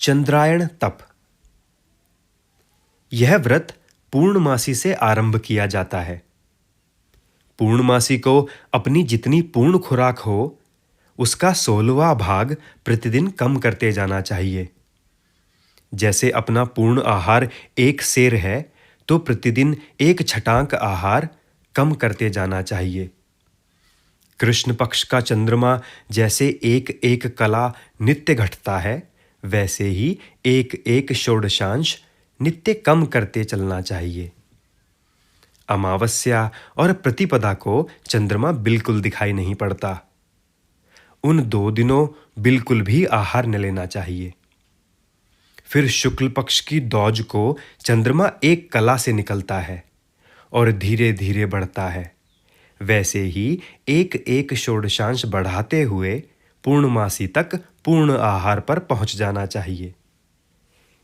चंद्रायण तप। यह व्रत पूर्णमासी से आरंभ किया जाता है। पूर्णमासी को अपनी जितनी पूर्ण खुराक हो उसका 16वां भाग प्रतिदिन कम करते जाना चाहिए। जैसे अपना पूर्ण आहार 1 सेर है तो प्रतिदिन 1 छटांक आहार कम करते जाना चाहिए। कृष्ण पक्ष का चंद्रमा जैसे एक एक कला नित्य घटता है वैसे ही एक एक षोडशांश नित्य कम करते चलना चाहिए। अमावस्या और प्रतिपदा को चंद्रमा बिल्कुल दिखाई नहीं पड़ता। उन 2 दिनों बिल्कुल भी आहार न लेना चाहिए। फिर शुक्ल पक्ष की दौज को चंद्रमा एक कला से निकलता है और धीरे धीरे बढ़ता है। वैसे ही एक एक षोडशांश बढ़ाते हुए पूर्णमासी तक पूर्ण आहार पर पहुंच जाना चाहिए।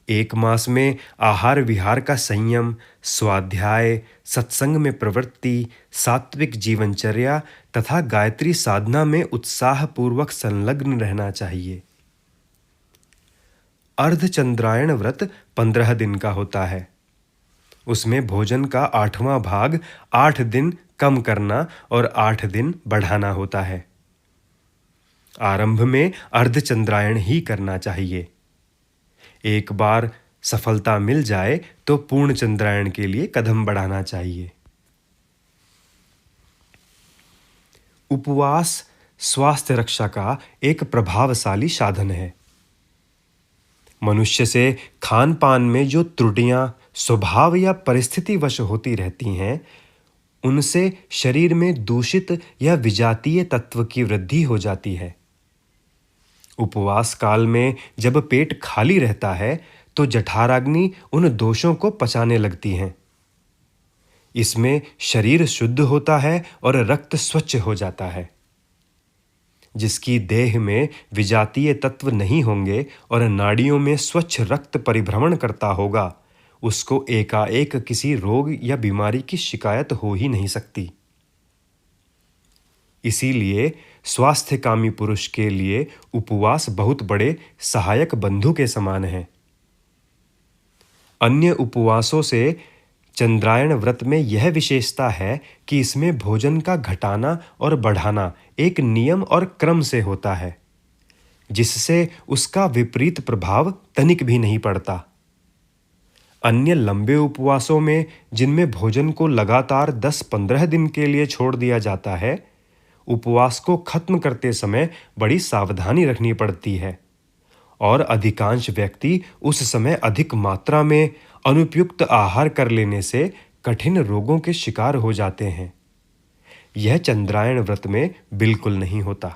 1 मास में आहार विहार का संयम, स्वाध्याय, सत्संग में प्रवृत्ति, सात्विक जीवनचर्या तथा गायत्री साधना में उत्साहपूर्वक संलग्न रहना चाहिए। अर्धचंद्रायण व्रत 15 दिन का होता है। उसमें भोजन का 8वां भाग 8 दिन कम करना और 8 दिन बढ़ाना होता है। आरंभ में अर्धचंद्रायण ही करना चाहिए। एक बार सफलता मिल जाए तो पूर्ण चंद्रायण के लिए कदम बढ़ाना चाहिए। उपवास स्वास्थ्य रक्षा का एक प्रभावशाली साधन है। मनुष्य से खान पान में जो त्रुटियां स्वभाव या परिस्थितिवश होती रहती हैं उनसे शरीर में दूषित या विजातीय तत्व की वृद्धि हो जाती है। उपवास काल में जब पेट खाली रहता है तो जठराग्नि उन दोषों को पचाने लगती हैं। इसमें शरीर शुद्ध होता है और रक्त स्वच्छ हो जाता है। जिसकी देह में विजातीय तत्व नहीं होंगे और नाड़ियों में स्वच्छ रक्त परिभ्रमण करता होगा उसको एकाएक किसी रोग या बीमारी की शिकायत हो ही नहीं सकती। इसीलिए स्वास्थ्यकामी पुरुष के लिए उपवास बहुत बड़े सहायक बंधु के समान है। अन्य उपवासों से चंद्रायण व्रत में यह विशेषता है कि इसमें भोजन का घटाना और बढ़ाना एक नियम और क्रम से होता है, जिससे उसका विपरीत प्रभाव तनिक भी नहीं पड़ता। अन्य लंबे उपवासों में जिनमें भोजन को लगातार 10-15 दिन के लिए छोड़ दिया जाता है, उपवास को खत्म करते समय बड़ी सावधानी रखनी पड़ती है और अधिकांश व्यक्ति उस समय अधिक मात्रा में अनुपयुक्त आहार कर लेने से कठिन रोगों के शिकार हो जाते हैं। यह चंद्रायण व्रत में बिल्कुल नहीं होता।